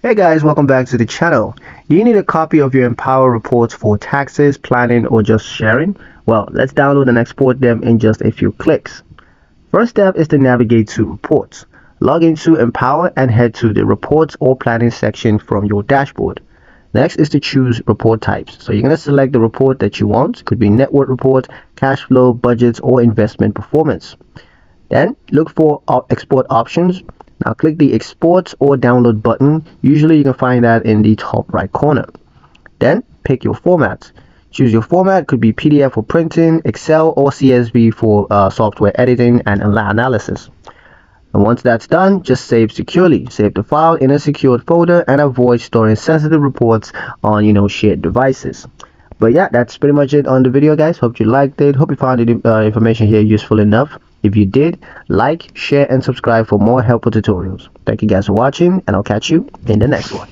Hey guys, welcome back to the channel. Do you need a copy of your Empower reports for taxes, planning, or just sharing? Well, let's download and export them in just a few clicks. First step is to navigate to Reports. Log into Empower and head to the Reports or Planning section from your dashboard. Next is to choose report types. So you're going to select the report that you want. It could be network report, cash flow, budgets, or investment performance. Then look for export options. Now click the export or download button. Usually you can find that in the top right corner. Then pick your format. Choose your format, could be PDF for printing, Excel, or CSV for software editing and analysis. And once that's done, just save securely. Save the file in a secured folder and avoid storing sensitive reports on shared devices. But yeah, that's pretty much it on the video, guys. Hope you liked it. Hope you found the information here useful enough. If you did, like, share, and subscribe for more helpful tutorials. Thank you guys for watching, and I'll catch you in the next one.